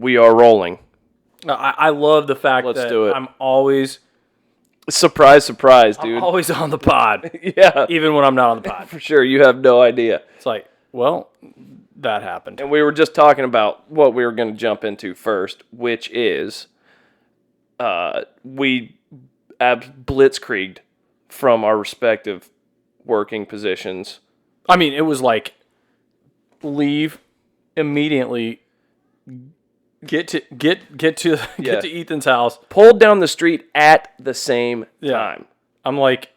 We are rolling. I love the fact Let's that do it. I'm always Surprise, dude. I'm always on the pod, Yeah, even when I'm not on the pod. for sure. You have no idea. It's like, well, that happened. And we were just talking about what we were going to jump into first, which is we blitzkrieged from our respective working positions. I mean, it was like leave immediately. Get to Ethan's house. Pulled down the street at the same time. I'm like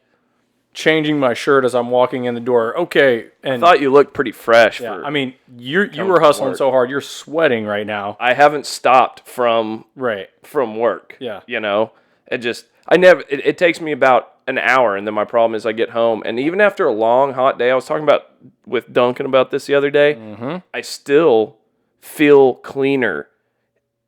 changing my shirt as I'm walking in the door. Okay, and I thought you looked pretty fresh. I mean, you were hustling so hard. You're sweating right now. I haven't stopped from work. Yeah. You know, it takes me about an hour, and then my problem is I get home, and even after a long hot day, I was talking about with Duncan about this the other day. Mm-hmm. I still feel cleaner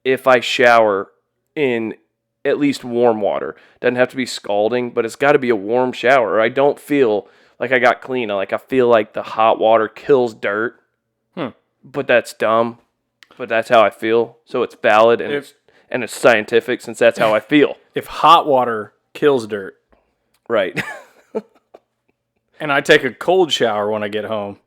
if I shower in at least warm water. Doesn't have to be scalding, but it's got to be a warm shower. I don't feel like I got clean. I feel like the hot water kills dirt. But that's dumb. But that's how I feel. So it's valid and it's scientific since that's how I feel. If hot water kills dirt, right. and I take a cold shower when I get home,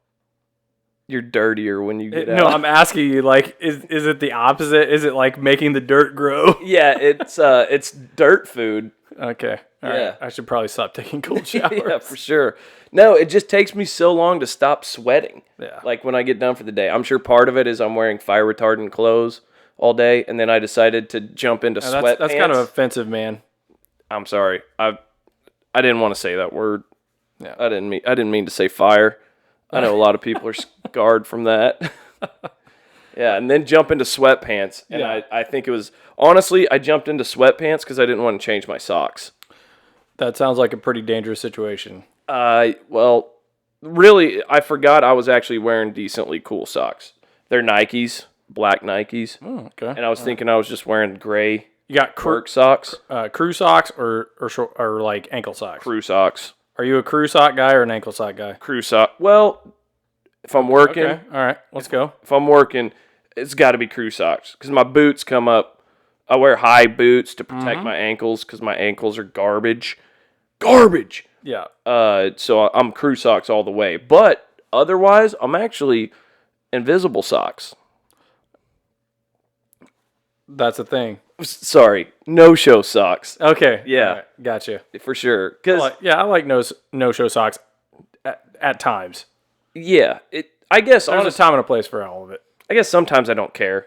you're dirtier when you get out. No, I'm asking you, like, is it the opposite? Is it like making the dirt grow? Yeah, it's dirt food. Okay. All right. I should probably stop taking cold showers. Yeah, for sure. No, it just takes me so long to stop sweating. Yeah. Like when I get done for the day. I'm sure part of it is I'm wearing fire retardant clothes all day, and then I decided to jump into sweatpants. That's kind of offensive, man. I'm sorry. I didn't want to say that word. Yeah. I didn't mean to say fire. I know a lot of people are scarred from that. Yeah, and then jump into sweatpants. And I think it was, honestly, I jumped into sweatpants because I didn't want to change my socks. That sounds like a pretty dangerous situation. Well, really, I forgot I was actually wearing decently cool socks. They're Nikes, black Nikes. Oh, okay. And I was thinking I was just wearing gray You got work socks. crew socks or like ankle socks? Crew socks. Are you a crew sock guy or an ankle sock guy? Crew sock. Well, if I'm working. Okay, all right, let's go. If I'm working, it's got to be crew socks because my boots come up. I wear high boots to protect my ankles because my ankles are garbage. Garbage! Yeah. So I'm crew socks all the way. But otherwise, I'm actually invisible socks. That's a thing. Sorry, no-show socks. Okay. Yeah. All right, gotcha. For sure. Cause, I like no-show socks at times. yeah, I guess There's a time and a place for all of it. I guess sometimes I don't care.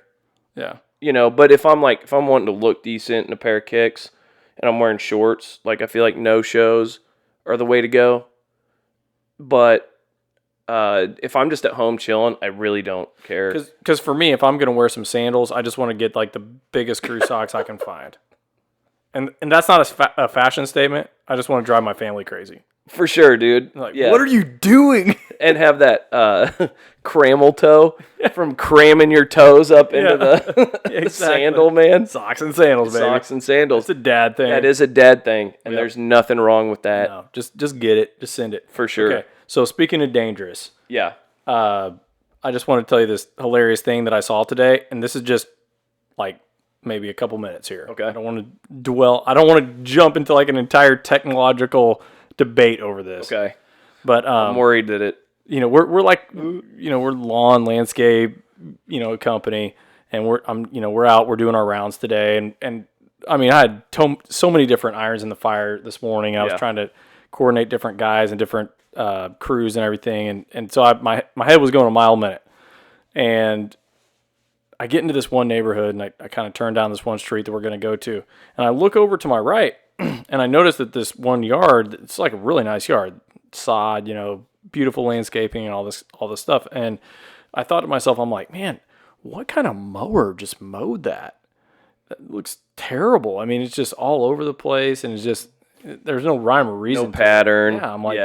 Yeah. You know, but if I'm wanting to look decent in a pair of kicks and I'm wearing shorts, like I feel like no-shows are the way to go. But if I'm just at home chilling, I really don't care. Because for me, if I'm going to wear some sandals, I just want to get like the biggest crew socks I can find. And that's not a fashion statement. I just want to drive my family crazy. For sure, dude. Like, yeah. What are you doing? And have that cramel toe from cramming your toes up into the sandal, man. Socks and sandals, baby. Socks and sandals. It's a dad thing. That is a dad thing, and there's nothing wrong with that. No, just get it. Just send it. For sure. Okay. So speaking of dangerous, yeah. I just want to tell you this hilarious thing that I saw today, and this is just like maybe a couple minutes here. Okay. I don't want to jump into like an entire technological debate over this. Okay. But I'm worried that we're lawn landscape, company, and we're out, we're doing our rounds today, and I mean I had so many different irons in the fire this morning. I was trying to coordinate different guys and different crews and everything, and so my head was going a mile a minute, and I get into this one neighborhood, and I kind of turn down this one street that we're going to go to, and I look over to my right, and I notice that this one yard, it's like a really nice yard, sod, beautiful landscaping and all this stuff, and I thought to myself, I'm like, man, what kind of mower just mowed that? That looks terrible. I mean, it's just all over the place, and it's just there's no rhyme or reason. No pattern. Yeah, I'm like,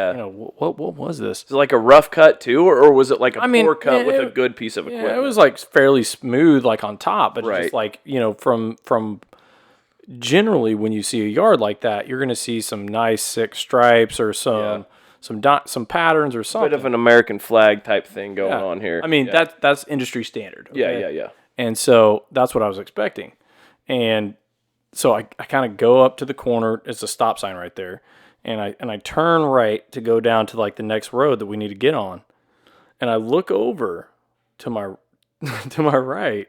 what was this? Is it like a rough cut too, or was it like a poor cut with a good piece of equipment? Yeah, it was like fairly smooth, like on top, but it's just like from generally when you see a yard like that, you're going to see some nice thick stripes or some patterns or something. Bit of an American flag type thing going on here. I mean that's industry standard. Okay? Yeah. And so that's what I was expecting. And so I kind of go up to the corner. It's a stop sign right there. And I turn right to go down to like the next road that we need to get on. And I look over to my to my right,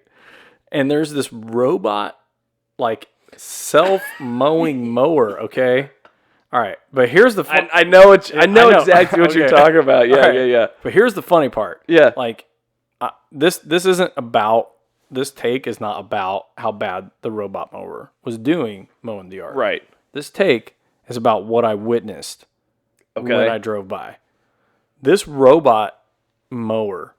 and there's this robot like self-mowing mower, okay? All right. But here's the fun. I know exactly what you're talking about. Yeah, All right. yeah. But here's the funny part. Yeah. Like this isn't about this take is not about how bad the robot mower was doing mowing the yard. Right. This take is about what I witnessed when I drove by. This robot mower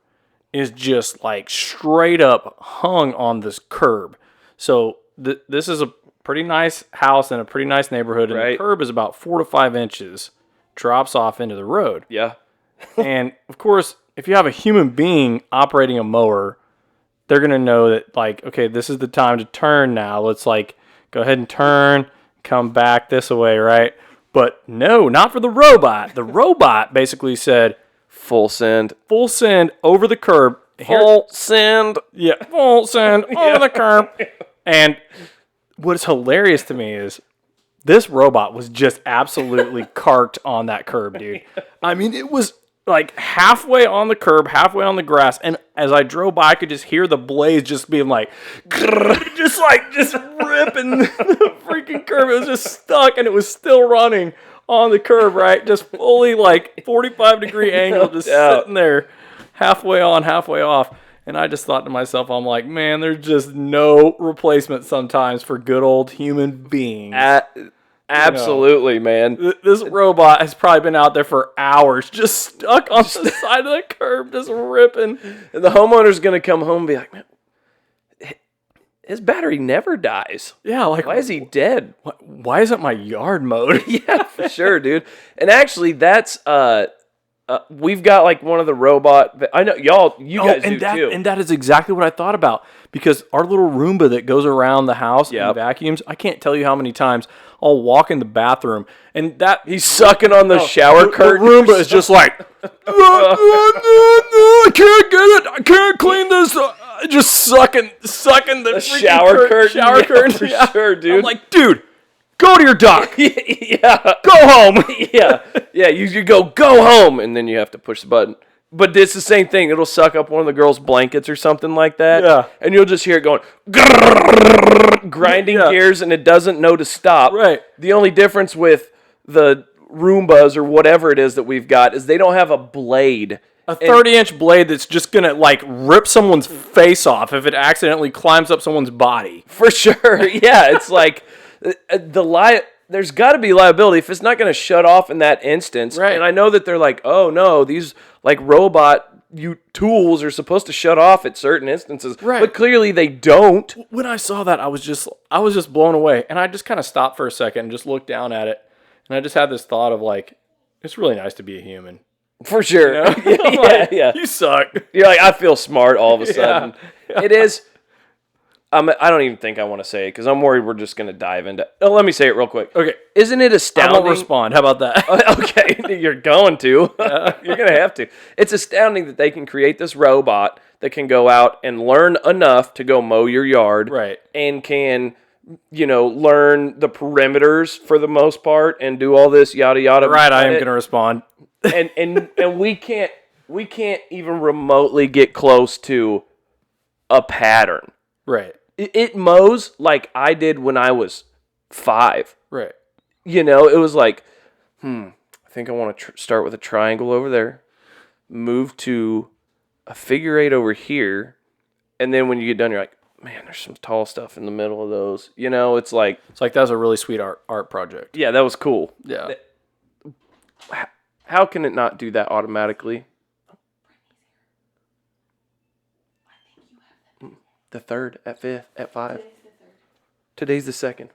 is just like straight up hung on this curb. So this is a pretty nice house in a pretty nice neighborhood, and the curb is about 4 to 5 inches, drops off into the road. Yeah. And of course, if you have a human being operating a mower, they're going to know that, like, okay, this is the time to turn now. Let's, like, go ahead and turn, come back this way, right? But no, not for the robot. The robot basically said, full send over the curb. Full send. Yeah, full send over the curb. And what's hilarious to me is this robot was just absolutely carked on that curb, dude. I mean, it was like halfway on the curb, halfway on the grass, and as I drove by, I could just hear the blades just being like, just ripping the freaking curb. It was just stuck, and it was still running on the curb, right? Just fully like 45-degree angle, just sitting there, halfway on, halfway off. And I just thought to myself, I'm like, man, there's just no replacement sometimes for good old human beings. Absolutely, man. This robot has probably been out there for hours, just stuck on the side of the curb, just ripping. And the homeowner's going to come home and be like, man, his battery never dies. Yeah, like, why is he dead? Why isn't my yard mowed? Yeah, for sure, dude. And actually, that's we've got like one of the robot. I know you guys do too. And that is exactly what I thought about, because our little Roomba that goes around the house and vacuums. I can't tell you how many times I'll walk in the bathroom and that he's sucking on the shower curtain. The Roomba is just like, I can't get it. I can't clean this. Just sucking the shower curtain. Shower curtain, for sure, dude. I'm like, dude, go to your dock. Yeah, go home. yeah. You go home, and then you have to push the button. But it's the same thing. It'll suck up one of the girls' blankets or something like that. Yeah. And you'll just hear it going, grinding gears, and it doesn't know to stop. Right. The only difference with the Roombas or whatever it is that we've got is they don't have a blade. A 30-inch blade that's just going to, like, rip someone's face off if it accidentally climbs up someone's body. For sure. Yeah, it's like there's got to be liability if it's not going to shut off in that instance. Right. And I know that they're like, oh, no, these, like, robot tools are supposed to shut off at certain instances. Right. But clearly they don't. When I saw that, I was just blown away. And I just kind of stopped for a second and just looked down at it. And I just had this thought of, like, it's really nice to be a human. For sure. You know? Yeah. You suck. You're like, I feel smart all of a sudden. Yeah. It is. I don't even think I want to say it because I'm worried we're just going to dive into. Oh, let me say it real quick. Okay. Isn't it astounding? I won't respond. How about that? Okay. You're going to. You're going to have to. It's astounding that they can create this robot that can go out and learn enough to go mow your yard. Right. And can, learn the perimeters for the most part and do all this yada yada. Right. I am going to respond. and we can't even remotely get close to a pattern. Right. It mows like I did when I was 5. Right. It was like, I think I want to start with a triangle over there, move to a figure 8 over here, and then when you get done, you're like, man, there's some tall stuff in the middle of those. It's like that was a really sweet art project. Yeah, that was cool. Yeah. How can it not do that automatically? The 3rd, at 5th, at 5. Today's the 2nd.